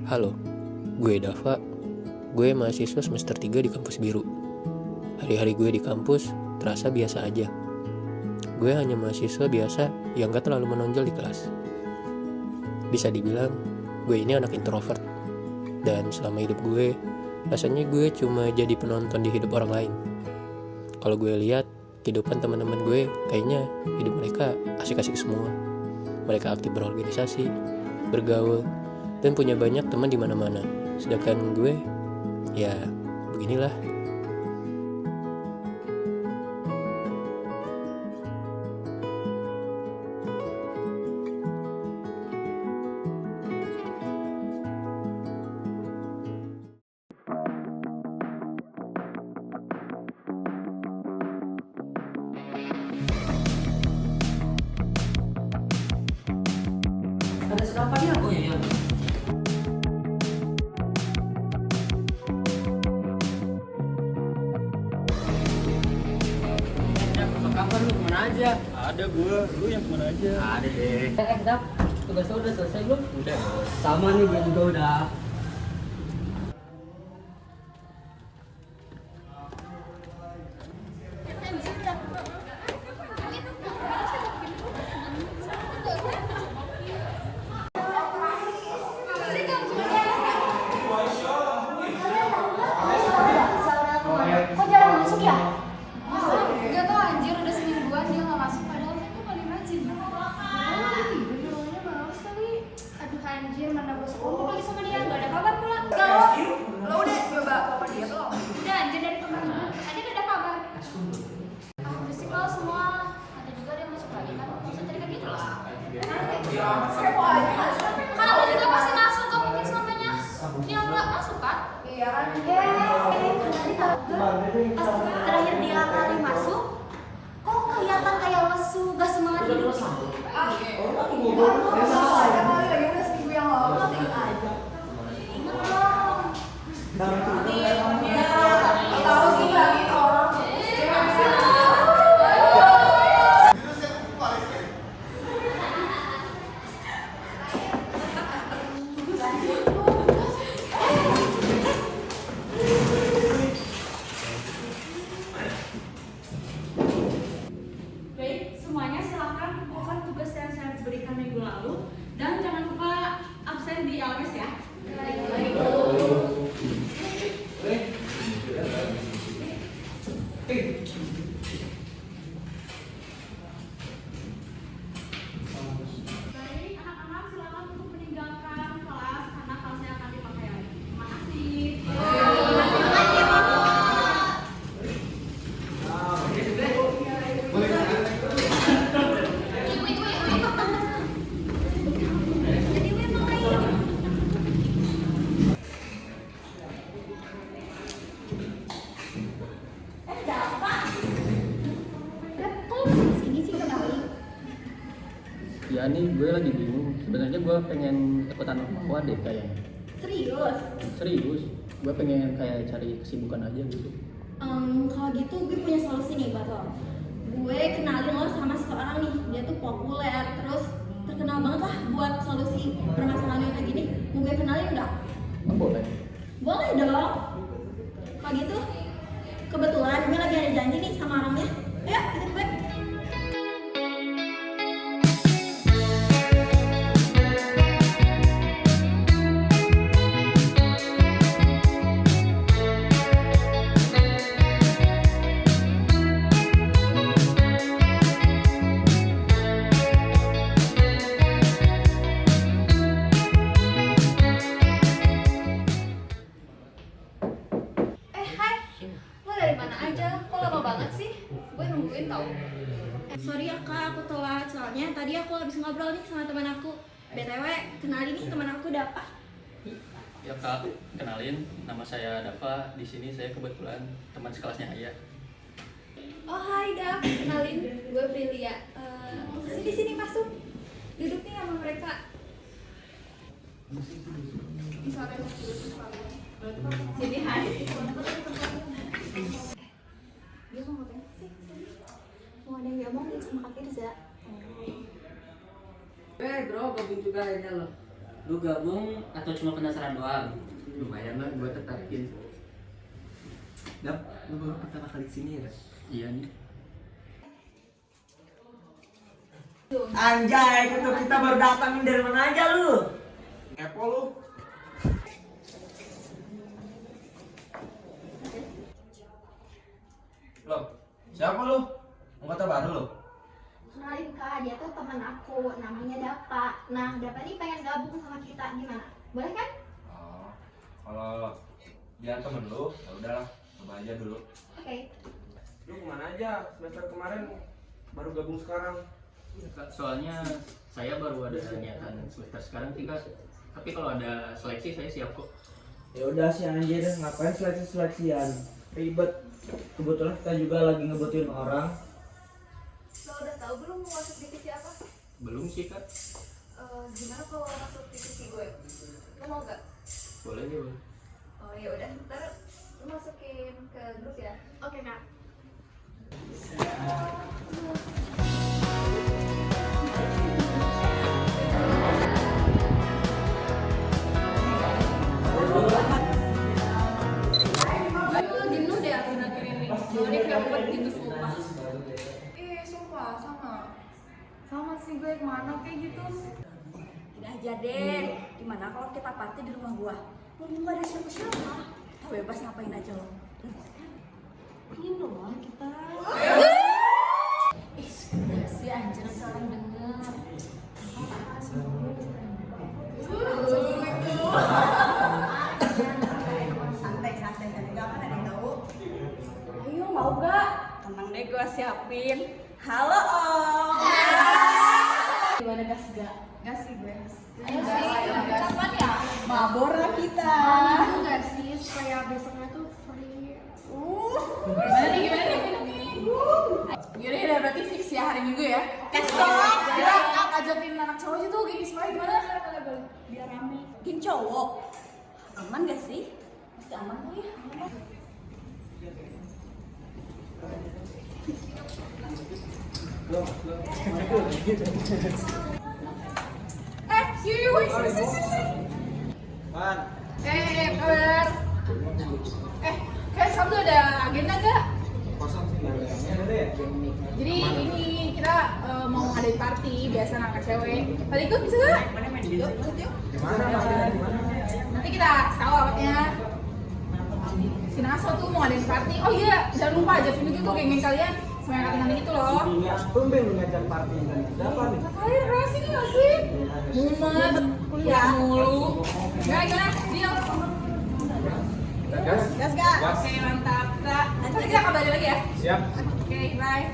Halo, gue Dava. Gue mahasiswa semester 3 di kampus biru. Hari-hari gue di kampus terasa biasa aja. Gue hanya mahasiswa biasa yang gak terlalu menonjol di kelas. Bisa dibilang, gue ini anak introvert. Dan selama hidup gue, rasanya gue cuma jadi penonton di hidup orang lain. Kalau gue lihat, kehidupan teman-teman gue kayaknya hidup mereka asik-asik semua. Mereka aktif berorganisasi, bergaul, dan punya banyak teman di mana-mana. Sedangkan gue, ya beginilah. Ada senapannya? Oh iya. Apa kabar lu? Kemana aja? Ada gue, lu yang kemana aja? Ada deh. Dap, tugasnya udah selesai belum? Udah. Sama nih, gue juga udah. Kok jarang masuk ya? Gak tau anjir, udah semingguan dia gak masuk. Padahal kan dia paling rajin. Bilangnya males kali. Aduh anjir, mana gue sekolah lagi sama dia. Gak ada kabar pula. Lo udah coba kabar dia belum? Udah anjir, dari kemarin aja gak ada kabar. Berisik lo semua. Ada juga dia masuk lagi kan. Bisa cerita gitu lah. Kalau juga pasti masuk, gak mungkin selamanya dia gak masuk kan? Iya kan? Pas terakhir dia kali masuk, kok kelihatan kayak lesu, gak semangat hidup gitu. Baik, semuanya silakan kumpulkan tugas yang saya berikan minggu lalu dan jangan lupa absen di LMS ya. Baik, anak-anak silakan untuk meninggalkan kelas karena kelasnya akan dipakai lagi. Terima kasih. Kok lo masih disini sih udah balik? Ya nih gue lagi bingung. Sebenarnya gue pengen ikutan lomba deh kayaknya. Serius? Serius, gue pengen kayak cari kesibukan aja gitu. Kalau gitu gue punya solusi nih buat lo. Gue kenalin lo sama seseorang nih, dia tuh populer, terus terkenal banget lah buat solusi permasalahan yang kayak gini. Mau gue kenalin nggak? Oh, boleh. Boleh dong. Kalau gitu, kebetulan gue lagi ada janji nih sama orangnya. Ayo, ikut gue. Hai, lo dari mana aja? Kok lama banget sih? Gue nungguin tau. Sorry ya kak, aku telat. Soalnya tadi aku habis ngobrol nih sama teman aku. BTW, kenalin nih teman aku Dapa. Ya kak, kenalin, nama saya Dava. Di sini saya kebetulan teman sekelasnya Ayah. Oh hai Dap, kenalin gue Prilia. Sini masuk. Duduk nih sama mereka. Sini hai. Dia mau ngapain sih? Mau ada yang diomongin sama Kak Firza. Bro, gabung juga aja lo. Lu gabung atau cuma penasaran doang? Lumayan lah gua tertarikin. Dap, lu baru pertama kali sini ya? Iya nih. Anjay, kita baru datang dari mana aja lu? Epo lu? Loh, siapa lu? Anggota baru lu? Kenalin Kak, dia tuh teman aku, namanya Dapa. Nah, Dapa ini pengen gabung sama kita, gimana? Boleh kan? Oh, kalau dia temen lu, ya udahlah, coba aja dulu. Oke. Lu kemana aja? Semester kemarin baru gabung sekarang. Iya, Kak, soalnya saya baru ada niatan semester sekarang sih Kak. Tapi kalau ada seleksi saya siap kok. Ya udah sih anjir, ngapain seleksian? Ribet. Kebetulan kita juga lagi ngebutuhin orang. Lo udah tahu belum mau masuk divisi apa? Belum sih Kak. Gimana kalau masuk divisi gue? Lo mau gak? Boleh nih, boleh. Oh ya udah, ntar lo masukin ke grup ya. Oke Kak. Jenuh deh akhir-akhir ini. Soalnya kayak buat gitu sumpah. Sumpah sama sih gue kemana kayak gitu. Udah aja deh, gimana kalau kita party di rumah gua? Mumpung gak ada siapa-siapa, kita bebas ngapain aja lo. Ingin doang kita. Udah sih anjir sekarang denger. Santai, gak akan ada yang tahu. Ayo mau gak? Tenang deh gua siapin. Halo Om. Gimana gas gak? Gas sih gue. Ayo kapan ya? Mabor lah kita. Mau gak sih supaya besoknya tuh free? Gimana nih? Yaudah ya berarti fix ya hari Minggu ya. Kesel. Ajakin anak cowok aja tuh gini semuanya gimana? Biar rame. Geng cowok. Aman gak sih? Pasti aman kok ya. Aman. Sini woi, sini. Man, Kabar. Kayak Sabtu ada agenda nggak? kosong sih ya? Jadi ini kita mau ngadain party biasa anak cewek. Tadi ikut bisa nggak? Yuk. Gimana? Nanti kita tahu awalnya. Si Naso tuh mau ngadain party. Oh iya, jangan lupa ajakin juga tuh geng-geng kalian. Semua yang angkatan gitu loh. Tumben ngajak party ini. Siapa nih? Kalian relasi nggak sih? Mumet, kuliah mulu. Gimana? Deal. Gas? Gas. Oke, mantap. Nanti kita kabarin lagi ya. Siap. Oke, bye.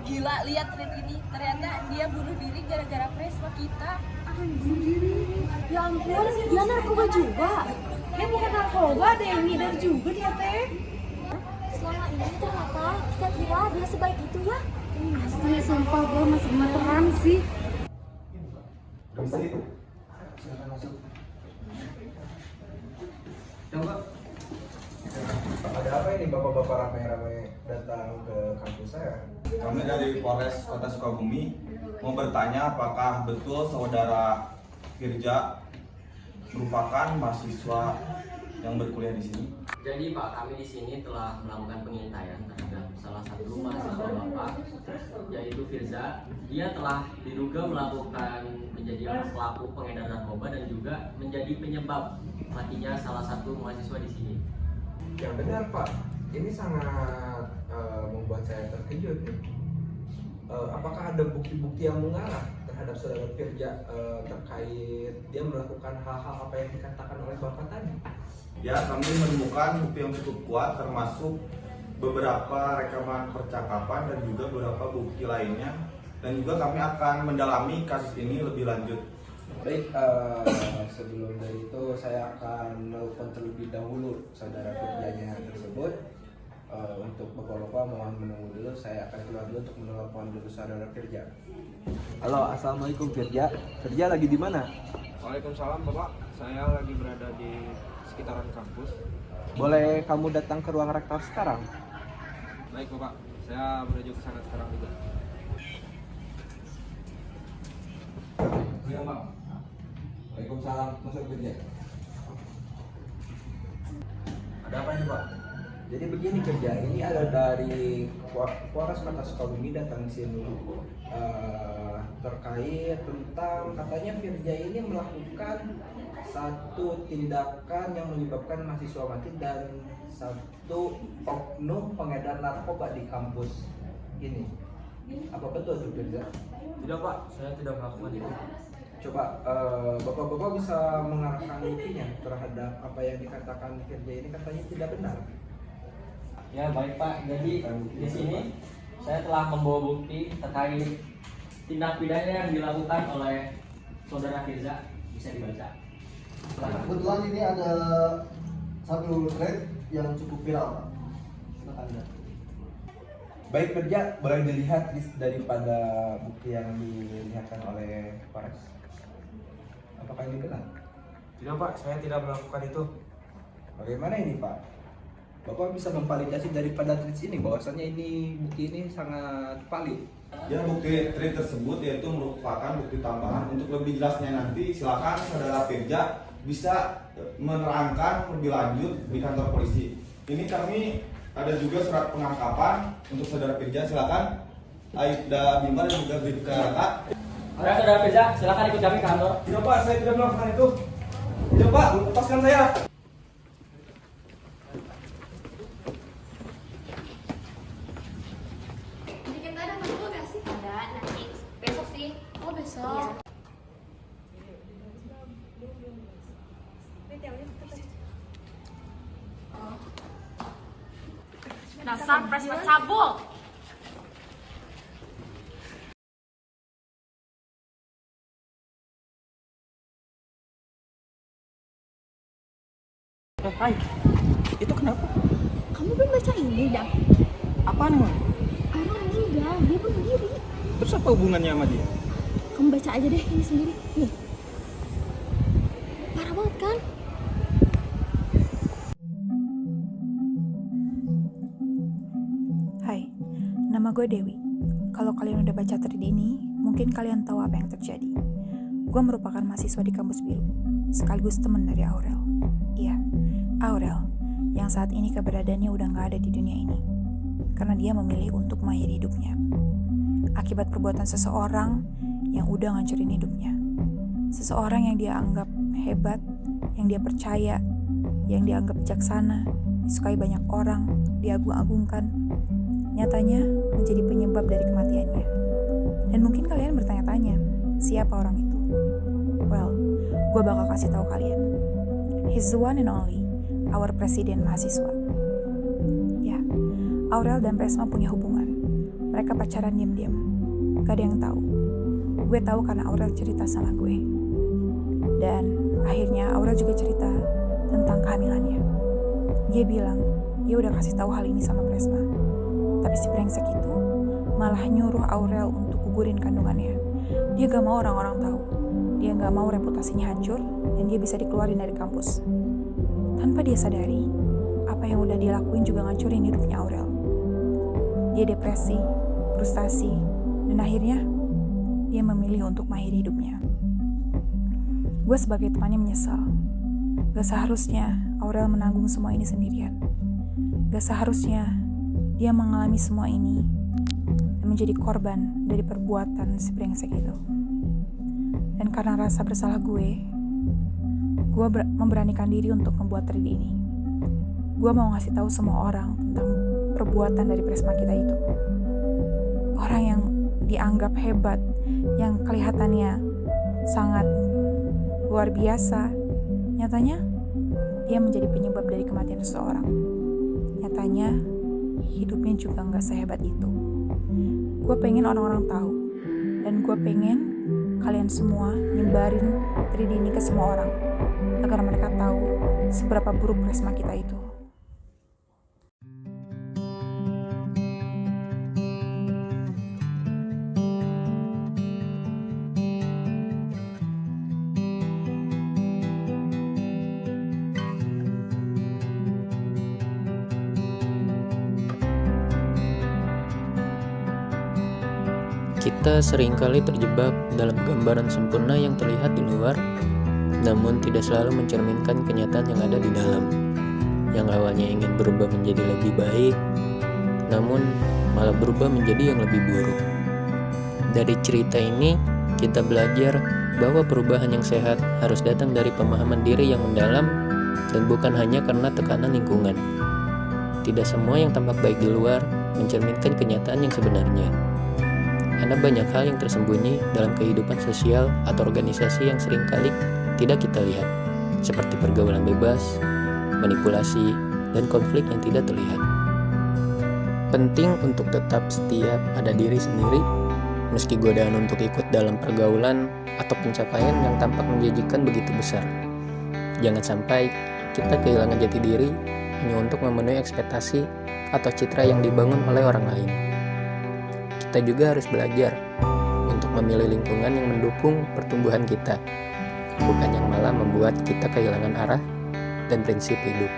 Gila, lihat tweet ini. Ternyata dia bunuh diri gara-gara presma kita. Ya ampun, dia narkoba juga. Dia bukan narkoba, ada yang ngidar juga dia teh. Selama ini ternyata kita kira dia sebaik itu ya. Asli sumpah gue masih gemeteran sih. Silakan masuk. Coba. Ada apa ini bapak-bapak ramai-ramai datang ke kampus saya? Kami dari Polres Kota Sukabumi mau bertanya apakah betul saudara Firja merupakan mahasiswa yang berkuliah di sini. Jadi Pak, kami di sini telah melakukan pengintaian terhadap salah satu mahasiswa Bapak, yaitu Firza. Dia telah diduga melakukan menjadi pelaku pengedar narkoba dan juga menjadi penyebab matinya salah satu mahasiswa di sini. Yang benar Pak, ini sangat membuat saya terkejut nih. Apakah ada bukti-bukti yang mengarah terhadap saudara Firja terkait dia melakukan hal-hal apa yang dikatakan oleh Bapak tadi? Ya, kami menemukan bukti yang cukup kuat termasuk beberapa rekaman percakapan dan juga beberapa bukti lainnya. Dan juga kami akan mendalami kasus ini lebih lanjut. Baik, sebelum dari itu saya akan melakukan terlebih dahulu saudara Firjanya tersebut. Untuk bapak-bapak mohon menunggu dulu, saya akan keluar dulu untuk menelpon dulu saudara Firja. Halo, assalamualaikum Firja. Firja lagi di mana? Waalaikumsalam Bapak, saya lagi berada di sekitaran kampus. Boleh kamu datang ke ruang rektor sekarang? Baik Bapak, saya menuju ke sana sekarang juga. Iya Pak. Waalaikumsalam, masuk Firja. Ada apa ini Pak? Jadi begini Kerja, ini ada dari Polres Kota Sukabumi datang di sini terkait tentang katanya Firja ini melakukan satu tindakan yang menyebabkan mahasiswa mati dan satu oknum pengedar narkoba di kampus ini. Apa betul itu Firja? Tidak Pak, saya tidak melakukan itu. Coba bapak-bapak bisa mengarahkan buktinya terhadap apa yang dikatakan Firja ini katanya tidak benar. Ya baik Pak, jadi di sini saya telah membawa bukti terkait tindak pidana yang dilakukan oleh saudara Firza. Bisa dibaca. Kebetulan ini ada satu thread yang cukup viral, Pak. Silakan. Baik Firja, boleh dilihat list daripada bukti yang dilihatkan oleh Polres. Apakah ini benar? Tidak Pak, saya tidak melakukan itu. Bagaimana ini Pak? Bapak bisa memvalidasi daripada tweet ini bahwasannya ini bukti ini sangat valid. Ya, bukti tweet tersebut yaitu merupakan bukti tambahan. Untuk lebih jelasnya nanti silakan saudara Firja bisa menerangkan lebih lanjut di kantor polisi. Ini kami ada juga surat penangkapan untuk saudara Firja. Silakan Aida Bima dan juga Bribka Raka. Oke saudara Firza, silakan ikut kami ke kantor. Tidak Pak, saya tidak melakukan itu. Tidak Pak, lepaskan saya. Jadi kita ada matkul gak sih? Ada, nanti besok sih. Oh besok. Dasar presiden cabul. Hai, itu kenapa? Kamu belum baca ini, Dak? Apaan emang? Orang meninggal, dia bunuh diri. Terus apa hubungannya sama dia? Kamu baca aja deh ini sendiri. Nih. Parah banget kan? Hai, nama gue Dewi. Kalau kalian udah baca thread ini, mungkin kalian tahu apa yang terjadi. Gue merupakan mahasiswa di kampus biru, sekaligus teman dari Aurel. Iya, Aurel, yang saat ini keberadaannya udah gak ada di dunia ini, karena dia memilih untuk mengakhiri hidupnya. Akibat perbuatan seseorang yang udah ngancurin hidupnya. Seseorang yang dia anggap hebat, yang dia percaya, yang dia anggap bijaksana, disukai banyak orang, diagung-agungkan, nyatanya menjadi penyebab dari kematiannya. Dan mungkin kalian bertanya-tanya, siapa orang itu? Well, gue bakal kasih tahu kalian. He's the one and only, our presiden mahasiswa. Ya, Aurel dan Presma punya hubungan. Mereka pacaran diam-diam. Gak ada yang tahu. Gue tahu karena Aurel cerita sama gue. Dan akhirnya Aurel juga cerita tentang kehamilannya. Dia bilang dia udah kasih tahu hal ini sama Presma, tapi si brengsek itu malah nyuruh Aurel untuk gugurin kandungannya. Dia gak mau orang-orang tahu. Dia gak mau reputasinya hancur dan dia bisa dikeluarin dari kampus. Tanpa dia sadari, apa yang udah dia lakuin juga ngancurin hidupnya Aurel. Dia depresi, frustasi, dan akhirnya dia memilih untuk mengakhiri hidupnya. Gue sebagai temannya menyesal. Gak seharusnya Aurel menanggung semua ini sendirian. Gak seharusnya dia mengalami semua ini dan menjadi korban dari perbuatan si brengsek itu. Dan karena rasa bersalah gue memberanikan diri untuk membuat 3D ini. Gue mau ngasih tahu semua orang tentang perbuatan dari Presma kita itu. Orang yang dianggap hebat, yang kelihatannya sangat luar biasa, nyatanya dia menjadi penyebab dari kematian seseorang. Nyatanya hidupnya juga gak sehebat itu. Gue pengen orang-orang tahu, dan gue pengen kalian semua nyebarin 3D ini ke semua orang, agar mereka tahu seberapa buruk Presma kita itu. Kita seringkali terjebak dalam gambaran sempurna yang terlihat di luar, namun tidak selalu mencerminkan kenyataan yang ada di dalam. Yang awalnya ingin berubah menjadi lebih baik, namun malah berubah menjadi yang lebih buruk. Dari cerita ini, kita belajar bahwa perubahan yang sehat harus datang dari pemahaman diri yang mendalam dan bukan hanya karena tekanan lingkungan. Tidak semua yang tampak baik di luar mencerminkan kenyataan yang sebenarnya. Ada banyak hal yang tersembunyi dalam kehidupan sosial atau organisasi yang seringkali tidak kita lihat, seperti pergaulan bebas, manipulasi, dan konflik yang tidak terlihat. Penting untuk tetap setia pada diri sendiri, meski godaan untuk ikut dalam pergaulan atau pencapaian yang tampak menjanjikan begitu besar. Jangan sampai kita kehilangan jati diri hanya untuk memenuhi ekspektasi atau citra yang dibangun oleh orang lain. Kita juga harus belajar untuk memilih lingkungan yang mendukung pertumbuhan kita, bukan yang malah membuat kita kehilangan arah dan prinsip hidup.